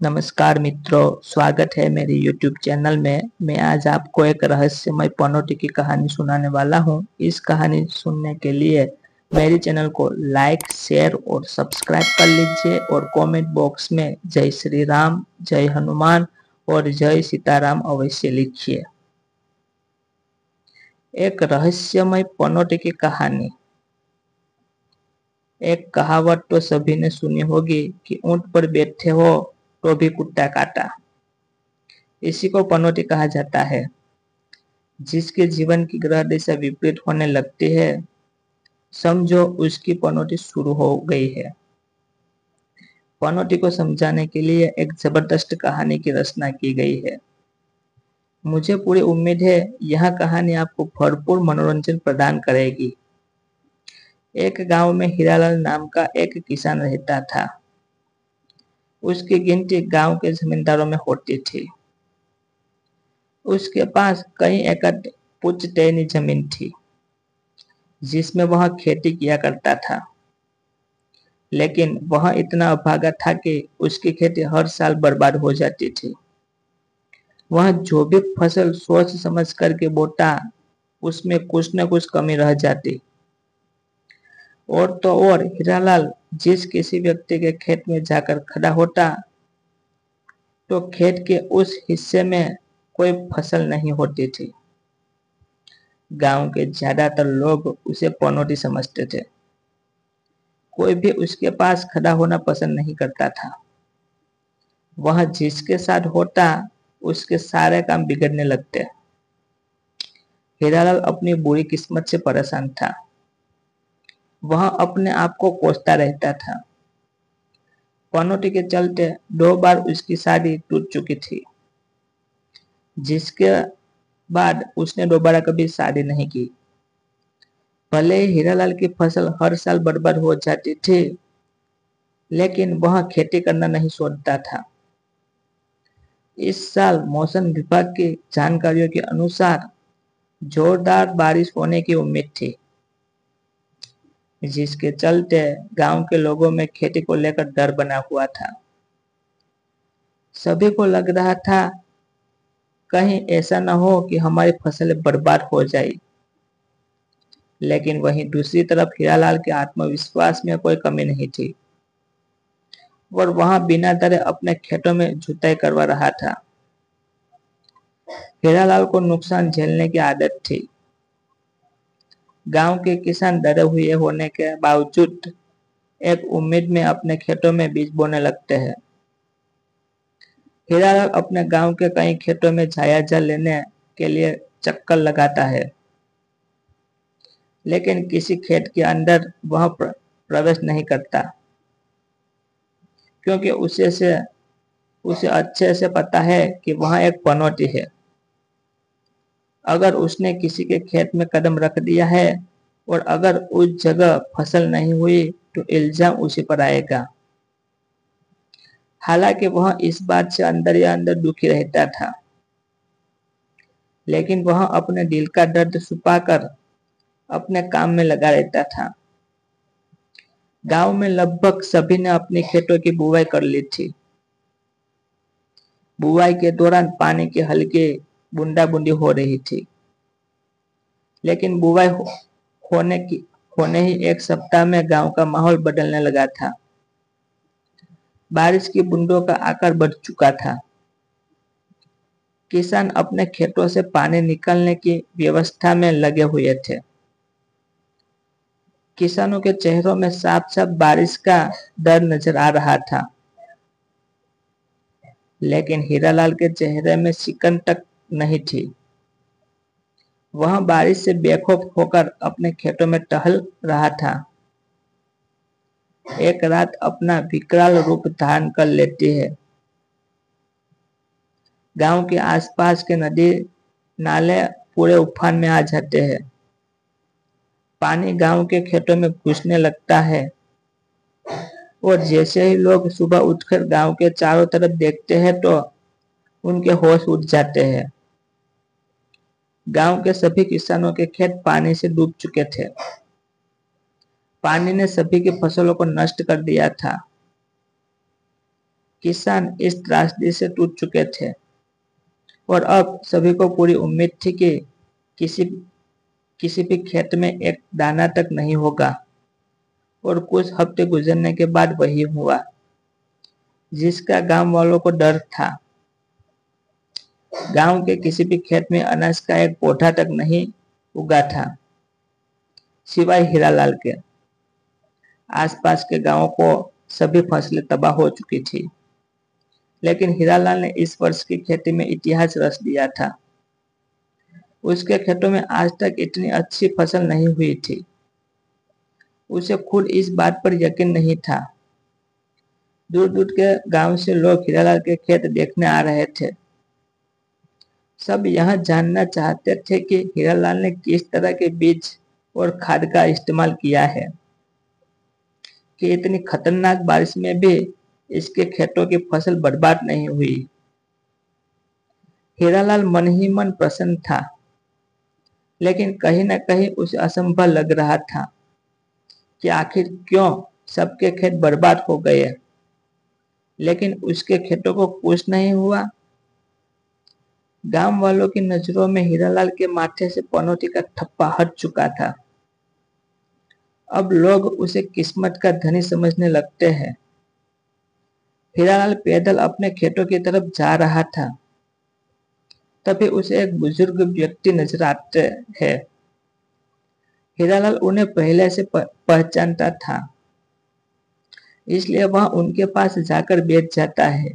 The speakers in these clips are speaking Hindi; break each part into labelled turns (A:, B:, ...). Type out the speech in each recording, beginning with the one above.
A: नमस्कार मित्रों, स्वागत है मेरे YouTube चैनल में। मैं आज आपको एक रहस्यमय पनौती की कहानी सुनाने वाला हूँ। इस कहानी सुनने के लिए मेरे चैनल को लाइक, शेयर और सब्सक्राइब कर लीजिए और कमेंट बॉक्स में जय श्री राम, जय हनुमान और जय सीताराम अवश्य लिखिए। एक रहस्यमय पनौती की कहानी। एक कहावत तो सभी ने सुनी होगी कि ऊंट पर बैठे हो तो भी कुत्ता काटा। इसी को पनौती कहा जाता है। जिसके जीवन की ग्रह दिशा विपरीत होने लगती है, समझो उसकी पनौती शुरू हो गई है। पनौती को समझाने के लिए एक जबरदस्त कहानी की रचना की गई है। मुझे पूरी उम्मीद है यह कहानी आपको भरपूर मनोरंजन प्रदान करेगी। एक गांव में हीरालाल नाम का एक किसान रहता था। उसकी गिनती गांव के जमींदारों में होती थी। उसके पास कई एकड़ पुश्तैनी जमीन थी, जिसमें वह खेती किया करता था। लेकिन वह इतना अभागा था कि उसकी खेती हर साल बर्बाद हो जाती थी। वह जो भी फसल सोच समझ करके बोता, उसमें कुछ न कुछ कमी रह जाती। और तो और हीरालाल जिस किसी व्यक्ति के खेत में जाकर खड़ा होता, तो खेत के उस हिस्से में कोई फसल नहीं होती थी। गांव के ज्यादातर लोग उसे पनौती समझते थे। कोई भी उसके पास खड़ा होना पसंद नहीं करता था। वह जिसके साथ होता, उसके सारे काम बिगड़ने लगते। हीरालाल अपनी बुरी किस्मत से परेशान था। वह अपने आप को कोसता रहता था। पनौती के चलते 2 बार उसकी शादी टूट चुकी थी, जिसके बाद उसने दोबारा कभी शादी नहीं की। भले ही हीरालाल की फसल हर साल बर्बाद हो जाती थी, लेकिन वह खेती करना नहीं छोड़ता था। इस साल मौसम विभाग की जानकारियों के अनुसार जोरदार बारिश होने की उम्मीद थी, जिसके चलते गांव के लोगों में खेती को लेकर डर बना हुआ था। सभी को लग रहा था कहीं ऐसा न हो कि हमारी फसलें बर्बाद हो जाए। लेकिन वहीं दूसरी तरफ हीरालाल के आत्मविश्वास में कोई कमी नहीं थी और वहां बिना डरे अपने खेतों में जुताई करवा रहा था। हीरालाल को नुकसान झेलने की आदत थी। गांव के किसान डरे हुए होने के बावजूद एक उम्मीद में अपने खेतों में बीज बोने लगते हैं। हीरालाल अपने गांव के कई खेतों में जायजा लेने के लिए चक्कर लगाता है, लेकिन किसी खेत के अंदर वह प्रवेश नहीं करता, क्योंकि उसे अच्छे से पता है कि वहां एक पनौती है। अगर उसने किसी के खेत में कदम रख दिया है और अगर उस जगह फसल नहीं हुई, तो इल्जाम उसी पर आएगा। हालांकि वह इस बात से अंदर या अंदर दुखी रहता था, लेकिन वह अपने दिल का दर्द छुपाकर अपने काम में लगा रहता था। गांव में लगभग सभी ने अपनी खेतों की बुवाई कर ली थी। बुवाई के दौरान पानी की हल्की बूंदाबूंदी हो रही थी, लेकिन बुवाई होने ही एक सप्ताह में गांव का माहौल बदलने लगा था। बारिश की बूंदों का आकार बढ़ चुका था। किसान अपने खेतों से पानी निकालने की व्यवस्था में लगे हुए थे। किसानों के चेहरों में साफ साफ बारिश का डर नजर आ रहा था, लेकिन हीरालाल के चेहरे में सिकन तक नहीं थी। वह बारिश से बेखौफ होकर अपने खेतों में टहल रहा था। एक रात अपना विकराल रूप धारण कर लेती है। गांव के आसपास के नदी नाले पूरे उफान में आ जाते हैं। पानी गांव के खेतों में घुसने लगता है और जैसे ही लोग सुबह उठकर गांव के चारों तरफ देखते हैं, तो उनके होश उड़ जाते हैं। गांव के सभी किसानों के खेत पानी से डूब चुके थे। पानी ने सभी की फसलों को नष्ट कर दिया था। किसान इस त्रासदी से टूट चुके थे और अब सभी को पूरी उम्मीद थी कि किसी किसी भी खेत में एक दाना तक नहीं होगा। और कुछ हफ्ते गुजरने के बाद वही हुआ जिसका गांव वालों को डर था। गांव के किसी भी खेत में अनाज का एक पौधा तक नहीं उगा था, सिवाय हीरालाल के। आसपास के गांवों को सभी फसलें तबाह हो चुकी थी, लेकिन हीरालाल ने इस वर्ष की खेती में इतिहास रच दिया था। उसके खेतों में आज तक इतनी अच्छी फसल नहीं हुई थी। उसे खुद इस बात पर यकीन नहीं था। दूर दूर के गांव से लोग हीरालाल के खेत देखने आ रहे थे। सब यह जानना चाहते थे कि हीरालाल ने किस तरह के बीज और खाद का इस्तेमाल किया है कि इतनी खतरनाक बारिश में भी इसके खेतों की फसल बर्बाद नहीं हुई। हीरालाल मन ही मन प्रसन्न था, लेकिन कहीं न कहीं उसे असंभव लग रहा था कि आखिर क्यों सबके खेत बर्बाद हो गए, लेकिन उसके खेतों को कुछ नहीं हुआ। गांव वालों की नजरों में हीरालाल के माथे से पनौती का ठप्पा हट चुका था। अब लोग उसे किस्मत का धनी समझने लगते हैं। हीरालाल पैदल अपने खेतों की तरफ जा रहा था, तभी उसे एक बुजुर्ग व्यक्ति नजर आते हैं। हीरालाल उन्हें पहले से पहचानता था, इसलिए वह उनके पास जाकर बैठ जाता है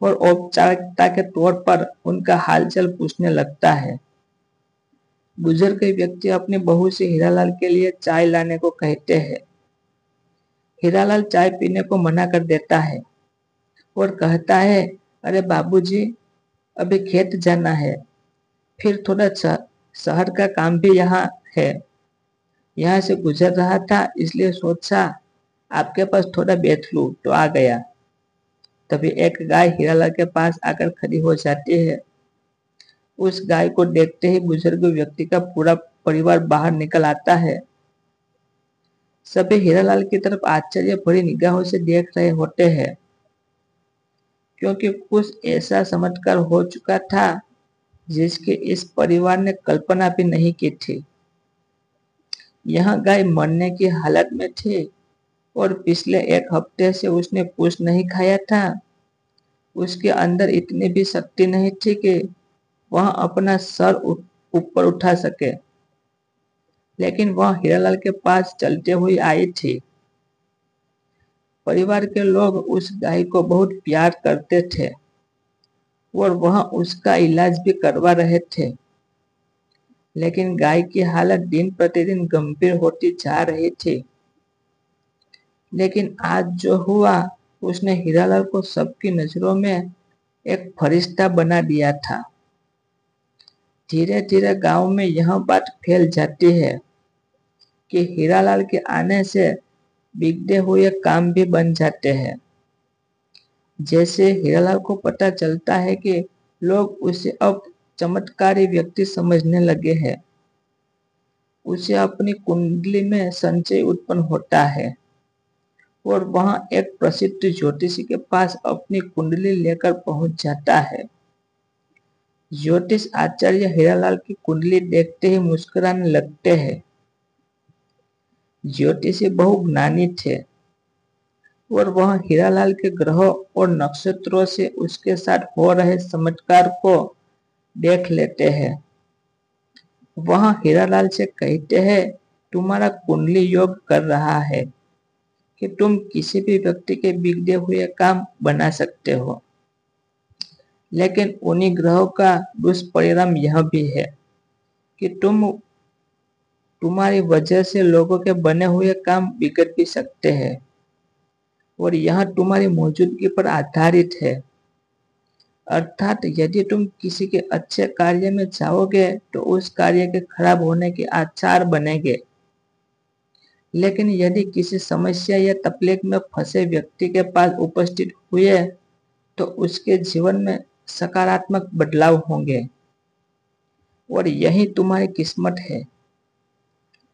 A: और औपचारिकता के तौर पर उनका हालचाल पूछने लगता है। बुजुर्ग व्यक्ति अपनी बहू से हीरालाल के लिए चाय लाने को कहते हैं। हीरालाल चाय पीने को मना कर देता है और कहता है, अरे बाबूजी, अभी खेत जाना है, फिर थोड़ा शहर का काम भी यहाँ है। यहाँ से गुजर रहा था, इसलिए सोचा आपके पास थोड़ा बैठ लूं तो आ गया। तभी एक गाय हीरालाल के पास आकर खड़ी हो जाती है। उस गाय को देखते ही बुजुर्ग व्यक्ति का पूरा परिवार बाहर निकल आता है। सभी हीरालाल की तरफ आश्चर्य भरी निगाहों से देख रहे होते हैं, क्योंकि कुछ ऐसा चमत्कार हो चुका था जिसकी इस परिवार ने कल्पना भी नहीं की थी। यह गाय मरने की हालत में थी और पिछले एक हफ्ते से उसने कुछ नहीं खाया था। उसके अंदर इतनी भी शक्ति नहीं थी कि वह अपना सर ऊपर उठा सके, लेकिन वह हीरालाल के पास चलते हुए आई थी। परिवार के लोग उस गाय को बहुत प्यार करते थे और वह उसका इलाज भी करवा रहे थे, लेकिन गाय की हालत दिन प्रतिदिन गंभीर होती जा रही थी। लेकिन आज जो हुआ, उसने हीरालाल को सबकी नजरों में एक फरिश्ता बना दिया था। धीरे धीरे गांव में यह बात फैल जाती है कि हीरालाल के आने से बिगड़े हुए काम भी बन जाते हैं। जैसे हीरालाल को पता चलता है कि लोग उसे अब चमत्कारी व्यक्ति समझने लगे हैं, उसे अपनी कुंडली में संशय उत्पन्न होता है और वह एक प्रसिद्ध ज्योतिषी के पास अपनी कुंडली लेकर पहुंच जाता है। ज्योतिष आचार्य हीरालाल की कुंडली देखते ही मुस्कुराने लगते हैं। ज्योतिषी बहुज्ञानी थे और वह हीरालाल के ग्रहों और नक्षत्रों से उसके साथ हो रहे चमत्कार को देख लेते हैं। वह हीरालाल से कहते हैं, तुम्हारा कुंडली योग कर रहा है कि तुम किसी भी व्यक्ति के बिगड़े हुए काम बना सकते हो, लेकिन उन्हीं ग्रहों का दुष्परिणाम यह भी है कि तुम्हारी वजह से लोगों के बने हुए काम बिगड़ भी सकते हैं और यह तुम्हारी मौजूदगी पर आधारित है। अर्थात यदि तुम किसी के अच्छे कार्य में जाओगे तो उस कार्य के खराब होने के आसार बनेंगे, लेकिन यदि किसी समस्या या तकलीफ में फंसे व्यक्ति के पास उपस्थित हुए तो उसके जीवन में सकारात्मक बदलाव होंगे और यही तुम्हारी किस्मत है।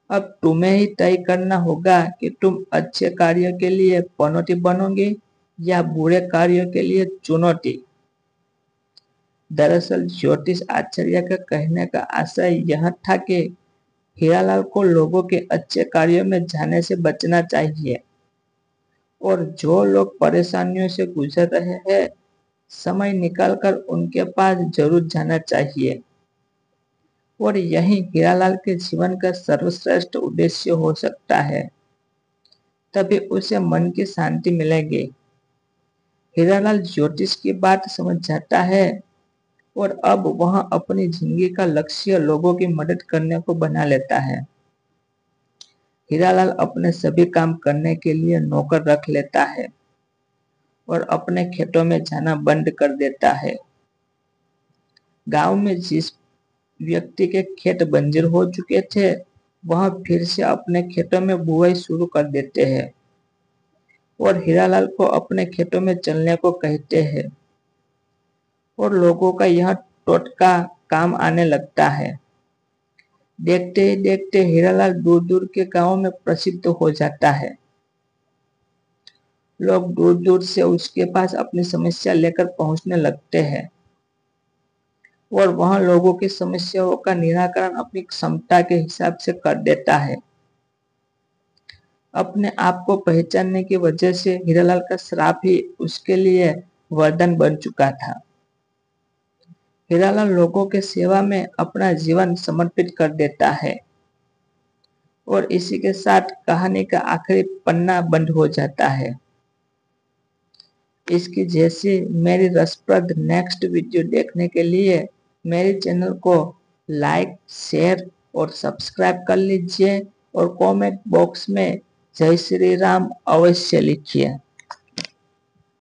A: अब तुम्हें ही तय करना होगा कि तुम अच्छे कार्य के लिए पनौती बनोगे या बुरे कार्यों के लिए चुनौती। दरअसल ज्योतिष आचार्य का कहने का आशय यह था कि हीरालाल को लोगों के अच्छे कार्यों में जाने से बचना चाहिए और जो लोग परेशानियों से गुजर रहे हैं, समय निकालकर उनके पास जरूर जाना चाहिए। और यही हीरालाल के जीवन का सर्वश्रेष्ठ उद्देश्य हो सकता है, तभी उसे मन की शांति मिलेगी। हीरालाल ज्योतिष की बात समझ जाता है और अब वह अपनी जिंदगी का लक्ष्य लोगों की मदद करने को बना लेता है। हीरालाल अपने सभी काम करने के लिए नौकर रख लेता है और अपने खेतों में जाना बंद कर देता है। गांव में जिस व्यक्ति के खेत बंजर हो चुके थे, वह फिर से अपने खेतों में बुआई शुरू कर देते हैं और हीरालाल को अपने खेतों में चलने को कहते हैं और लोगों का यह टोटका काम आने लगता है। देखते ही देखते हीरालाल दूर दूर के गांवों में प्रसिद्ध हो जाता है। लोग दूर दूर से उसके पास अपनी समस्या लेकर पहुंचने लगते हैं और वह लोगों की समस्याओं का निराकरण अपनी क्षमता के हिसाब से कर देता है। अपने आप को पहचानने की वजह से हीरालाल का श्राप ही उसके लिए वरदान बन चुका था। हीरालाल लोगों के सेवा में अपना जीवन समर्पित कर देता है और इसी के साथ कहानी का आखिरी पन्ना बंद हो जाता है। इसकी जैसी मेरी रसप्रद नेक्स्ट वीडियो देखने के लिए मेरे चैनल को लाइक, शेयर और सब्सक्राइब कर लीजिए और कमेंट बॉक्स में जय श्री राम अवश्य लिखिए।